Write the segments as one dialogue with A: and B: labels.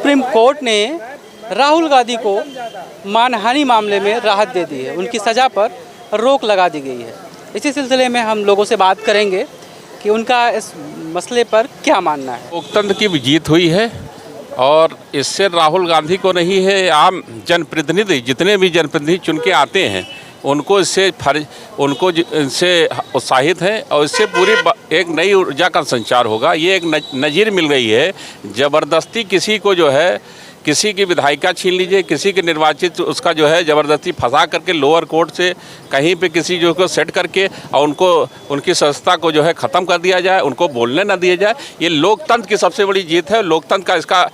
A: Supreme court ने राहुल गांधी को मानहानि मामले में राहत दे दी है। उनकी सज़ा पर रोक लगा दी गई है। इसी सिलसिले में हम लोगों से बात करेंगे कि उनका इस मसले पर क्या मानना है।
B: लोकतंत्र की भी जीत हुई है और इससे राहुल गांधी को नहीं है, आम जनप्रतिनिधि जितने भी जनप्रतिनिधि चुन के आते हैं उनको इससे उत्साहित हैं और इससे पूरी एक नई ऊर्जा का संचार होगा। ये एक नज़ीर मिल गई है। ज़बरदस्ती किसी को जो है, किसी की विधायिका छीन लीजिए, किसी के निर्वाचित उसका जो है ज़बरदस्ती फंसा करके लोअर कोर्ट से कहीं पे किसी जो को सेट करके और उनको उनकी संस्था को जो है ख़त्म कर दिया जाए, उनको बोलने ना दिया जाए। ये लोकतंत्र की सबसे बड़ी जीत है। लोकतंत्र का इसका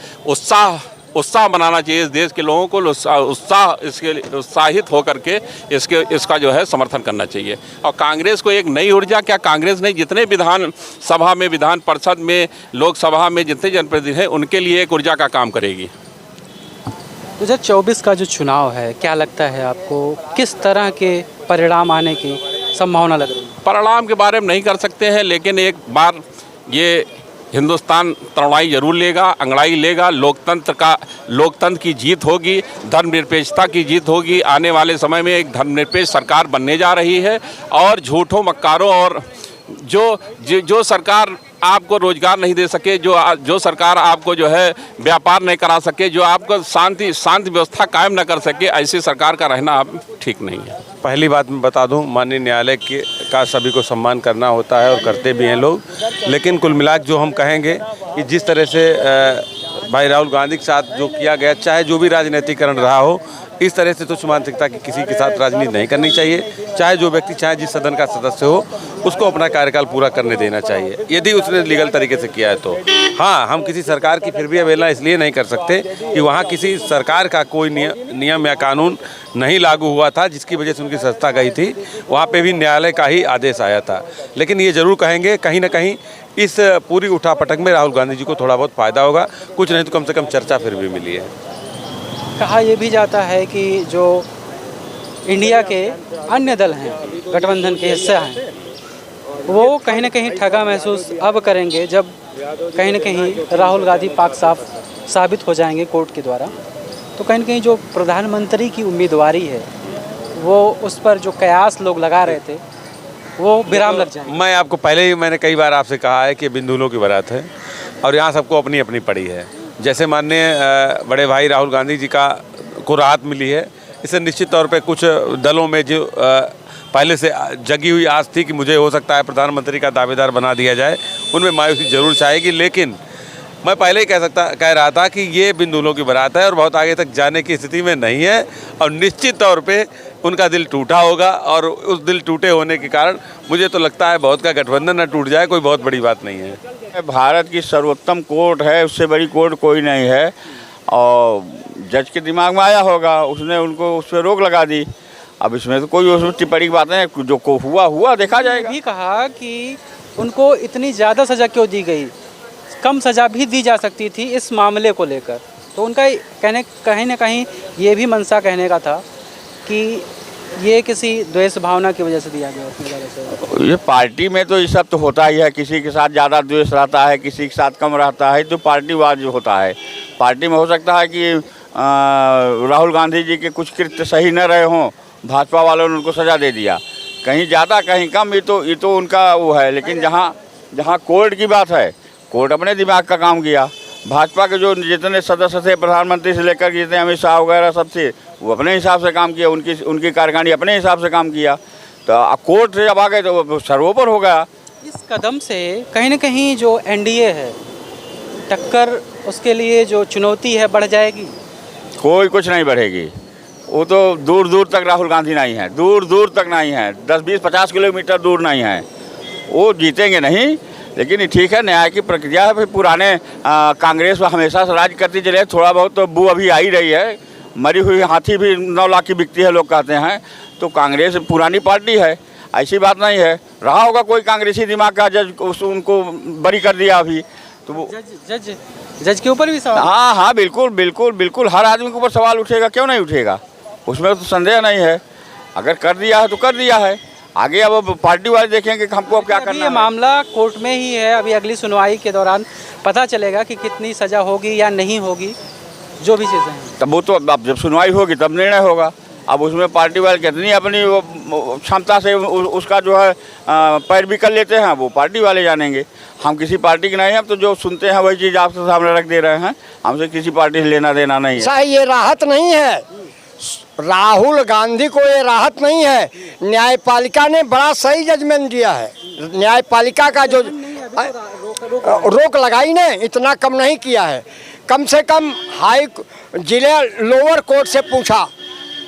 B: उत्साह बनाना चाहिए। इस देश के लोगों को उत्साहित होकर के इसका जो है समर्थन करना चाहिए। और कांग्रेस को एक नई ऊर्जा, क्या कांग्रेस नहीं, जितने विधान सभा में, विधान परिषद में, लोकसभा में जितने जनप्रतिनिधि हैं उनके लिए एक ऊर्जा का काम करेगी।
A: 2024 का जो चुनाव है, क्या लगता है आपको, किस तरह के परिणाम आने की संभावना लग रही है?
B: परिणाम के बारे में नहीं कर सकते हैं, लेकिन एक बार ये हिंदुस्तान तड़ाई जरूर लेगा, अंगड़ाई लेगा। लोकतंत्र की जीत होगी, धर्मनिरपेक्षता की जीत होगी। आने वाले समय में एक धर्मनिरपेक्ष सरकार बनने जा रही है और झूठों मक्कारों और जो सरकार आपको रोजगार नहीं दे सके, जो सरकार आपको जो है व्यापार नहीं करा सके, जो आपको शांति व्यवस्था कायम न कर सके, ऐसी सरकार का रहना अब ठीक नहीं है।
C: पहली बात मैं बता दूं, माननीय न्यायालय का सभी को सम्मान करना होता है और करते भी हैं लोग। लेकिन कुल मिलाकर जो हम कहेंगे कि जिस तरह से भाई राहुल गांधी के साथ जो किया गया, चाहे जो भी राजनीतिकरण रहा हो, इस तरह से तुच्छ मानसिकता की किसी के साथ राजनीति नहीं करनी चाहिए। चाहे जो व्यक्ति, चाहे जिस सदन का सदस्य हो, उसको अपना कार्यकाल पूरा करने देना चाहिए, यदि उसने लीगल तरीके से किया है तो। हाँ, हम किसी सरकार की फिर भी अवहेलना इसलिए नहीं कर सकते कि वहाँ किसी सरकार का कोई नियम या कानून नहीं लागू हुआ था जिसकी वजह से उनकी संस्था गई थी। वहाँ पे भी न्यायालय का ही आदेश आया था। लेकिन ये ज़रूर कहेंगे, कहीं ना कहीं इस पूरी उठापटक में राहुल गांधी जी को थोड़ा बहुत फ़ायदा होगा। कुछ नहीं तो कम से कम चर्चा फिर भी मिली है।
A: कहा यह भी जाता है कि जो इंडिया के अन्य दल हैं, गठबंधन के हिस्से हैं, वो कहीं ना कहीं ठगा महसूस अब करेंगे जब कहीं ना कहीं राहुल गांधी पाक साफ साबित हो जाएंगे कोर्ट के द्वारा। तो कहीं ना कहीं जो प्रधानमंत्री की उम्मीदवारी है, वो उस पर जो कयास लोग लगा रहे थे, वो विराम लग जाएंगे।
C: मैं आपको पहले ही मैंने कई बार आपसे कहा है कि बिंदुलों की बारात है और यहाँ सबको अपनी अपनी पड़ी है। जैसे माननीय बड़े भाई राहुल गांधी जी को राहत मिली है, इससे निश्चित तौर पे कुछ दलों में जो पहले से जगी हुई आस थी कि मुझे हो सकता है प्रधानमंत्री का दावेदार बना दिया जाए, उनमें मायूसी जरूर छाएगी। लेकिन मैं पहले ही कह रहा था कि ये बिंदुलों की बारात है और बहुत आगे तक जाने की स्थिति में नहीं है और निश्चित तौर पे उनका दिल टूटा होगा। और उस दिल टूटे होने के कारण मुझे तो लगता है बहुत का गठबंधन न टूट जाए, कोई बहुत बड़ी बात नहीं है।
D: भारत की सर्वोत्तम कोर्ट है, उससे बड़ी कोर्ट कोई नहीं है। और जज के दिमाग में आया होगा, उसने उनको उस पर रोक लगा दी। अब इसमें तो कोई उसमें टिप्पणी की बात नहीं, जो को हुआ देखा जाएगा।
A: भी कहा कि उनको इतनी ज़्यादा सज़ा क्यों दी गई, कम सज़ा भी दी जा सकती थी इस मामले को लेकर। तो उनका कहीं ना कहीं ये भी मंशा कहने का था कि ये किसी द्वेष भावना की वजह से दिया गया।
D: ये पार्टी में तो ये सब तो होता ही है, किसी के साथ ज़्यादा द्वेष रहता है, किसी के साथ कम रहता है, तो पार्टीवाद होता है। पार्टी में हो सकता है कि राहुल गांधी जी के कुछ कृत्य सही न रहे हों, भाजपा वालों ने उनको सज़ा दे दिया, कहीं ज़्यादा कहीं कम, ये तो उनका वो है। लेकिन जहाँ कोर्ट की बात है, कोर्ट अपने दिमाग का काम किया। भाजपा के जो जितने सदस्य थे, प्रधानमंत्री से लेकर जितने अमित शाह वगैरह सबसे, वो अपने हिसाब से काम किया, उनकी कार्यकारिणी अपने हिसाब से काम किया। तो कोर्ट से जब आ गए तो सर्वोपरि हो गया।
A: इस कदम से कहीं ना कहीं जो एनडीए है, टक्कर उसके लिए जो चुनौती है बढ़ जाएगी।
D: कोई कुछ नहीं बढ़ेगी, वो तो दूर दूर तक राहुल गांधी नहीं है, दूर तक नहीं है, 10-20-50 किलोमीटर दूर नहीं है। वो जीतेंगे नहीं, लेकिन ठीक है, न्याय की प्रक्रिया है। फिर पुराने कांग्रेस हमेशा से राज करती चले, थोड़ा बहुत तो बू अभी आ ही रही है। मरी हुई हाथी भी 9 लाख की बिकती है, लोग कहते हैं। तो कांग्रेस पुरानी पार्टी है, ऐसी बात नहीं है। रहा होगा कोई कांग्रेसी दिमाग का जज, उनको बरी कर दिया अभी तो वो
A: जज के ऊपर भी सवाल।
D: हाँ, बिल्कुल हर आदमी के ऊपर सवाल उठेगा, क्यों नहीं उठेगा, उसमें तो संदेह नहीं है। अगर कर दिया है तो कर दिया है, आगे अब पार्टी वाले देखेंगे कि हमको अब क्या करना है।
A: ये मामला कोर्ट में ही है, अभी अगली सुनवाई के दौरान पता चलेगा कि कितनी सज़ा होगी या नहीं होगी। जो भी चीज़ें हैं।
D: तब वो तो अब जब सुनवाई होगी तब निर्णय होगा। अब उसमें पार्टी वाले कितनी अपनी क्षमता से उसका जो है पैरवी कर लेते हैं, वो पार्टी वाले जानेंगे। हम किसी पार्टी के नहीं हैं, हम तो जो सुनते हैं वही चीज़ आपके सामने रख दे रहे हैं। हमसे किसी पार्टी से लेना देना नहीं है।
E: सही, ये राहत नहीं है, राहुल गांधी को ये राहत नहीं है। न्यायपालिका ने बड़ा सही जजमेंट दिया है। न्यायपालिका का जो रोक लगाई ने इतना कम नहीं किया है। कम से कम जिले लोअर कोर्ट से पूछा,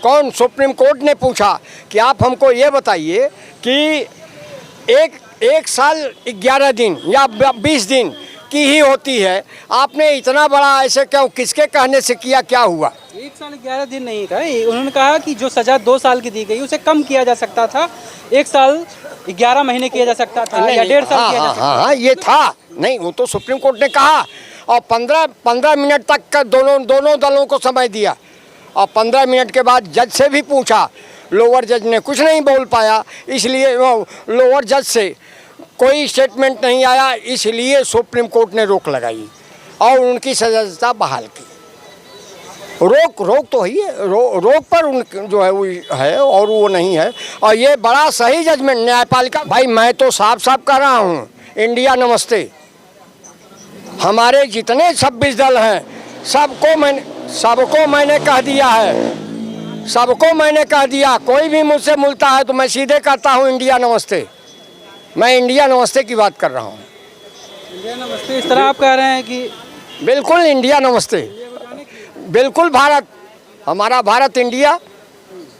E: कौन, सुप्रीम कोर्ट ने पूछा कि आप हमको ये बताइए कि एक साल 11 दिन या 20 दिन की ही होती है, आपने इतना बड़ा ऐसे क्यों, किसके कहने से किया, क्या हुआ?
A: 1 साल 11 दिन नहीं कहा, उन्होंने कहा कि जो सज़ा 2 साल की दी गई उसे कम किया जा सकता था, 1 साल 11 महीने किया जा सकता था या 1.5 साल किया जा सकता था।
E: हाँ, ये था नहीं, वो तो सुप्रीम कोर्ट ने कहा। और 15 मिनट तक का दोनों दलों को समय दिया, और 15 मिनट के बाद जज से भी पूछा। लोअर जज ने कुछ नहीं बोल पाया, इसलिए लोअर जज से कोई स्टेटमेंट नहीं आया, इसलिए सुप्रीम कोर्ट ने रोक लगाई और उनकी सजा बहाल की। रोक तो ही है, रोक पर उन जो है वो है और वो नहीं है। और ये बड़ा सही जजमेंट न्यायपालिका। भाई मैं तो साफ कह रहा हूँ, इंडिया नमस्ते। हमारे जितने 26 दल हैं सबको मैंने कह दिया है, सबको मैंने कह दिया। कोई भी मुझसे मिलता है तो मैं सीधे कहता हूँ इंडिया नमस्ते। मैं इंडिया नमस्ते की बात कर रहा हूँ।
A: इंडिया नमस्ते इस तरह आप कह रहे हैं कि
E: बिल्कुल इंडिया नमस्ते, बिल्कुल भारत, हमारा भारत इंडिया।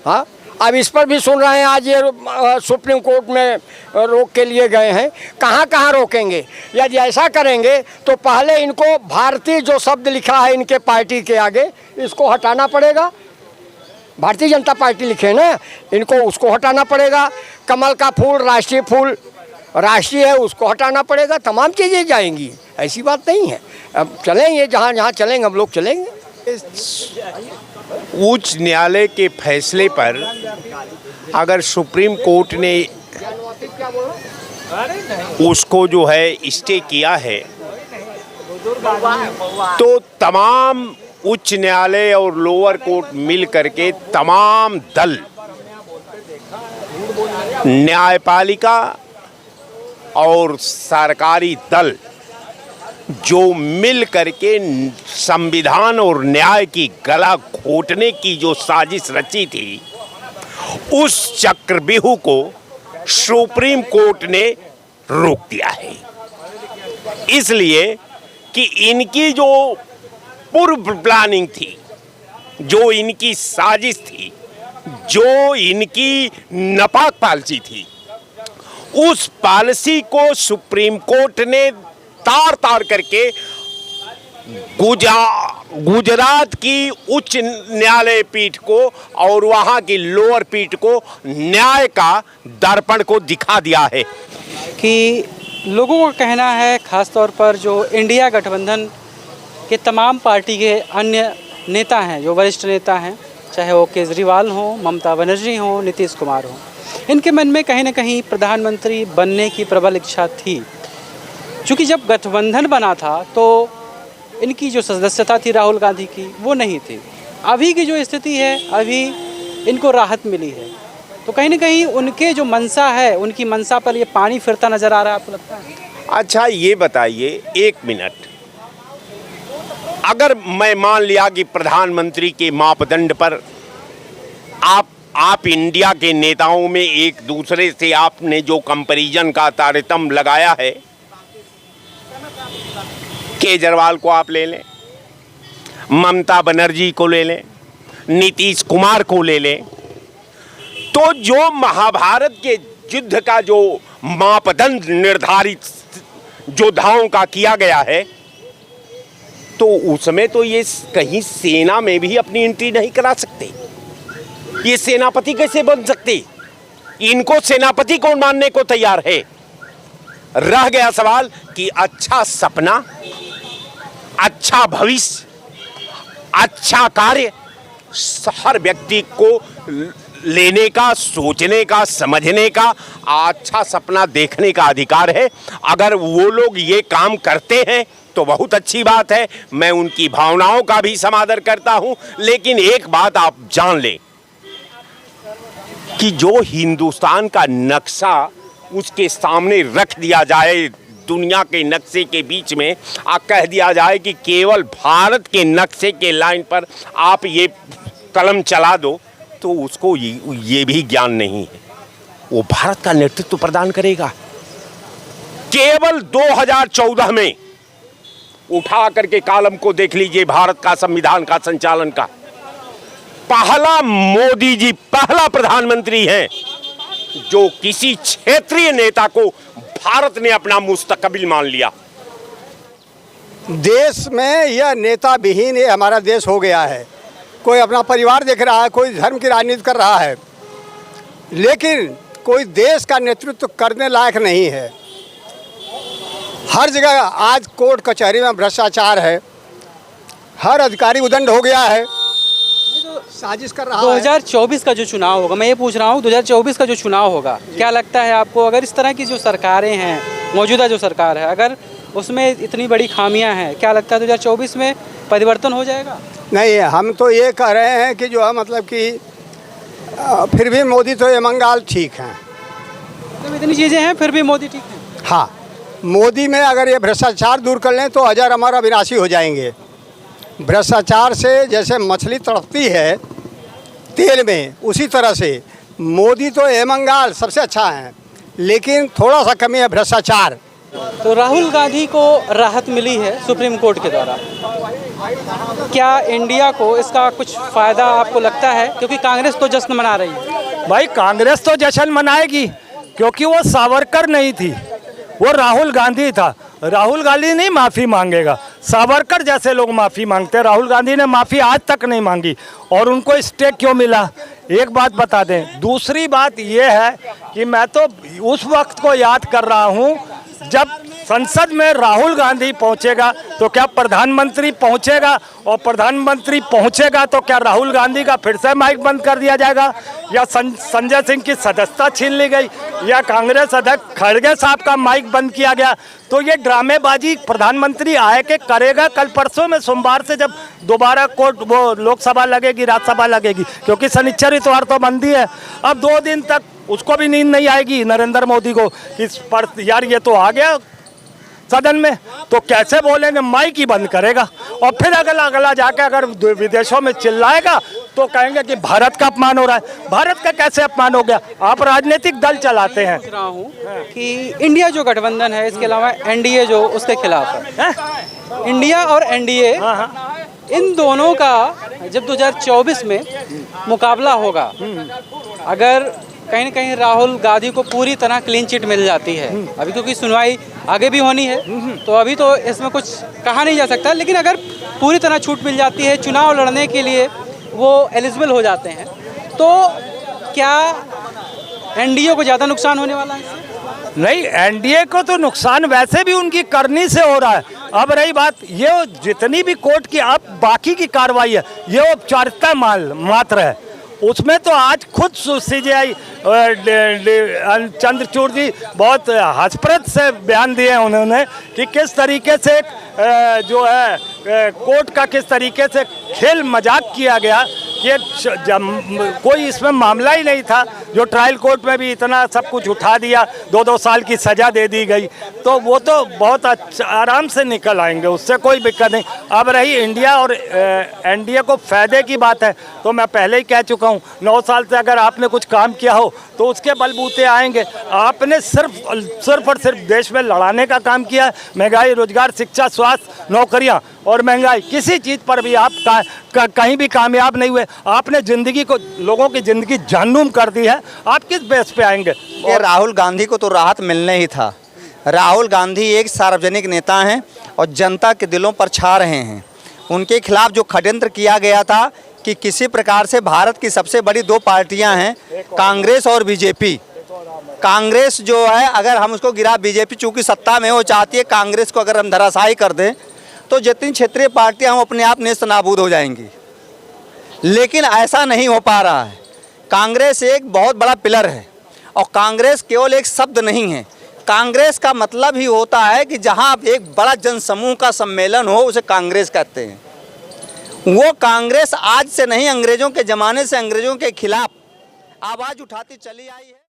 E: हाँ, अब इस पर भी सुन रहे हैं, आज ये सुप्रीम कोर्ट में रोक के लिए गए हैं। कहाँ रोकेंगे? यदि ऐसा करेंगे तो पहले इनको भारतीय जो शब्द लिखा है इनके पार्टी के आगे, इसको हटाना पड़ेगा। भारतीय जनता पार्टी लिखे ना, इनको उसको हटाना पड़ेगा। कमल का फूल राष्ट्रीय है, उसको हटाना पड़ेगा। तमाम चीज़ें जाएंगी, ऐसी बात नहीं है। अब चलेंगे जहाँ चलेंगे, हम लोग चलेंगे।
F: उच्च न्यायालय के फैसले पर अगर सुप्रीम कोर्ट ने उसको जो है स्टे किया है, तो तमाम उच्च न्यायालय और लोअर कोर्ट मिल करके तमाम दल, न्यायपालिका और सरकारी दल जो मिल करके संविधान और न्याय की गला घोटने की जो साजिश रची थी, उस चक्रव्यूह को सुप्रीम कोर्ट ने रोक दिया है। इसलिए कि इनकी जो पूर्व प्लानिंग थी, जो इनकी साजिश थी, जो इनकी नापाक पॉलिसी थी, उस पॉलिसी को सुप्रीम कोर्ट ने तार करके गुजरात की उच्च न्यायालय पीठ को और वहाँ की लोअर पीठ को न्याय का दर्पण को दिखा दिया है।
A: कि लोगों का कहना है, खास तौर पर जो इंडिया गठबंधन के तमाम पार्टी के अन्य नेता हैं, जो वरिष्ठ नेता हैं, चाहे वो केजरीवाल हो, ममता बनर्जी हो, नीतीश कुमार हो, इनके मन में कहीं ना कहीं प्रधानमंत्री बनने की प्रबल इच्छा थी। क्योंकि जब गठबंधन बना था तो इनकी जो सदस्यता थी राहुल गांधी की, वो नहीं थी। अभी की जो स्थिति है, अभी इनको राहत मिली है, तो कहीं ना कहीं उनके जो मंशा है, उनकी मंशा पर ये पानी फिरता नज़र आ रहा है, आपको लगता है?
F: अच्छा ये बताइए, 1 मिनट, अगर मैं मान लिया कि प्रधानमंत्री के मापदंड पर आप इंडिया के नेताओं में एक दूसरे से आपने जो कंपैरिजन का तारतम्य लगाया है, केजरीवाल को आप ले लें, ममता बनर्जी को ले लें, नीतीश कुमार को ले लें, तो जो महाभारत के युद्ध का जो मापदंड निर्धारित योद्धाओं का किया गया है, तो उसमें तो ये कहीं सेना में भी अपनी एंट्री नहीं करा सकते। ये सेनापति कैसे बन सकते? इनको सेनापति कौन मानने को तैयार है? रह गया सवाल कि अच्छा सपना, अच्छा भविष्य, अच्छा कार्य हर व्यक्ति को लेने का, सोचने का, समझने का, अच्छा सपना देखने का अधिकार है। अगर वो लोग ये काम करते हैं तो बहुत अच्छी बात है, मैं उनकी भावनाओं का भी समादर करता हूं, लेकिन एक बात आप जान लें कि जो हिंदुस्तान का नक्शा उसके सामने रख दिया जाए, दुनिया के नक्शे के बीच में कह दिया जाए कि केवल भारत के नक्शे के लाइन पर आप ये कलम चला दो, तो उसको ये भी ज्ञान नहीं है। वो भारत का नेतृत्व प्रदान करेगा। केवल 2014 में उठा करके कॉलम को देख लीजिए, भारत का संविधान का संचालन का पहला मोदी जी पहला प्रधानमंत्री हैं जो किसी क्षेत्रीय नेता को भारत ने अपना मुस्तकबिल मान लिया।
E: देश में यह नेता विहीन ये हमारा देश हो गया है। कोई अपना परिवार देख रहा है, कोई धर्म की राजनीति कर रहा है, लेकिन कोई देश का नेतृत्व करने लायक नहीं है। हर जगह आज कोर्ट कचहरी में भ्रष्टाचार है, हर अधिकारी उदंड हो गया है, साजिश कर रहा है।
A: 2024 का जो चुनाव होगा, मैं ये पूछ रहा हूँ 2024 का जो चुनाव होगा, क्या लगता है आपको, अगर इस तरह की जो सरकारें हैं, मौजूदा जो सरकार है, अगर उसमें इतनी बड़ी खामियां हैं, क्या लगता है 2024 में परिवर्तन हो जाएगा?
E: नहीं, हम तो ये कह रहे हैं कि जो है मतलब कि फिर भी मोदी तो ये मंगाल ठीक हैं।
A: मतलब इतनी चीज़ें हैं फिर भी मोदी ठीक है?
E: हाँ, मोदी में अगर ये भ्रष्टाचार दूर कर लें तो हजार हमारा विनाशी हो जाएंगे। भ्रष्टाचार से जैसे मछली तड़पती है तेल में, उसी तरह से मोदी तो ये मंगाल सबसे अच्छा है, लेकिन थोड़ा सा कमी है भ्रष्टाचार।
A: तो राहुल गांधी को राहत मिली है सुप्रीम कोर्ट के द्वारा, क्या इंडिया को इसका कुछ फ़ायदा आपको लगता है? क्योंकि कांग्रेस तो जश्न मना रही है।
G: भाई कांग्रेस तो जश्न मनाएगी, क्योंकि वो सावरकर नहीं थी, वो राहुल गांधी था। राहुल गांधी नहीं माफ़ी मांगेगा, सावरकर जैसे लोग माफ़ी मांगते हैं। राहुल गांधी ने माफ़ी आज तक नहीं मांगी, और उनको स्टे क्यों मिला, एक बात बता दें। दूसरी बात ये है कि मैं तो उस वक्त को याद कर रहा हूँ जब संसद में राहुल गांधी पहुंचेगा तो क्या प्रधानमंत्री पहुंचेगा, और प्रधानमंत्री पहुंचेगा तो क्या राहुल गांधी का फिर से माइक बंद कर दिया जाएगा, या संजय सिंह की सदस्यता छीन ली गई, या कांग्रेस अध्यक्ष खड़गे साहब का माइक बंद किया गया। तो ये ड्रामेबाजी प्रधानमंत्री आए के करेगा कल परसों में, सोमवार से जब दोबारा कोर्ट वो लोकसभा लगेगी, राज्यसभा लगेगी, क्योंकि शनिचर इतवार तो बंदी है। अब 2 दिन तक उसको भी नींद नहीं आएगी नरेंद्र मोदी को कि पर यार ये तो आ गया सदन में, तो कैसे बोलेंगे, माइक ही बंद करेगा। और फिर अगला जाके अगर विदेशों में चिल्लाएगा तो कहेंगे कि भारत का अपमान हो रहा है। भारत का कैसे अपमान हो गया? आप राजनीतिक दल चलाते हैं।
A: पूछ रहा हूँ कि इंडिया जो गठबंधन है, इसके अलावा एनडीए जो उसके खिलाफ है, इंडिया और एनडीए, इन दोनों का जब 2024 में मुकाबला होगा, अगर कहीं न कहीं राहुल गांधी को पूरी तरह क्लीन चिट मिल जाती है, अभी क्योंकि सुनवाई आगे भी होनी है, तो अभी तो इसमें कुछ कहा नहीं जा सकता, लेकिन अगर पूरी तरह छूट मिल जाती है, चुनाव लड़ने के लिए वो एलिजिबल हो जाते हैं, तो क्या एनडीए को ज़्यादा नुकसान होने वाला है?
G: नहीं, एनडीए को तो नुकसान वैसे भी उनकी करनी से हो रहा है। अब रही बात ये जितनी भी कोर्ट की अब बाकी की कार्रवाई है, ये औपचारिकता मात्र है। उसमें तो आज खुद सीजेआई चंद्रचूड़ जी बहुत हास्यप्रद से बयान दिए उन्होंने कि किस तरीके से जो है कोर्ट का किस तरीके से खेल मजाक किया गया कि कोई इसमें मामला ही नहीं था, जो ट्रायल कोर्ट में भी इतना सब कुछ उठा दिया, 2-2 साल की सज़ा दे दी गई, तो वो तो बहुत अच्छा आराम से निकल आएंगे, उससे कोई दिक्कत नहीं। अब रही इंडिया और एनडीए को फ़ायदे की बात है, तो मैं पहले ही कह चुका हूँ, 9 साल से अगर आपने कुछ काम किया हो तो उसके बलबूते आएंगे। आपने सिर्फ और सिर्फ देश में लड़ाने का काम किया है। महंगाई, रोजगार, शिक्षा, स्वास्थ्य, नौकरियाँ और महंगाई, किसी चीज़ पर भी आप कहीं भी कामयाब नहीं हुए। आपने ज़िंदगी को, लोगों की ज़िंदगी जानूम कर दी है, आप किस बेस पे आएंगे?
H: और राहुल गांधी को तो राहत मिलने ही था। राहुल गांधी एक सार्वजनिक नेता हैं और जनता के दिलों पर छा रहे हैं। उनके खिलाफ जो षड्यंत्र किया गया था कि किसी प्रकार से भारत की सबसे बड़ी 2 पार्टियां हैं, कांग्रेस और बीजेपी। कांग्रेस जो है, अगर हम उसको गिरा, बीजेपी चूँकि सत्ता में, वो चाहती है कांग्रेस को अगर हम धराशायी कर दें तो जितनी क्षेत्रीय पार्टियां हम अपने आप नेस्त नाबूद हो जाएंगी, लेकिन ऐसा नहीं हो पा रहा है। कांग्रेस एक बहुत बड़ा पिलर है, और कांग्रेस केवल एक शब्द नहीं है, कांग्रेस का मतलब ही होता है कि जहां एक बड़ा जनसमूह का सम्मेलन हो उसे कांग्रेस कहते हैं। वो कांग्रेस आज से नहीं, अंग्रेजों के ज़माने से अंग्रेजों के खिलाफ आवाज़ उठाती चली आई है।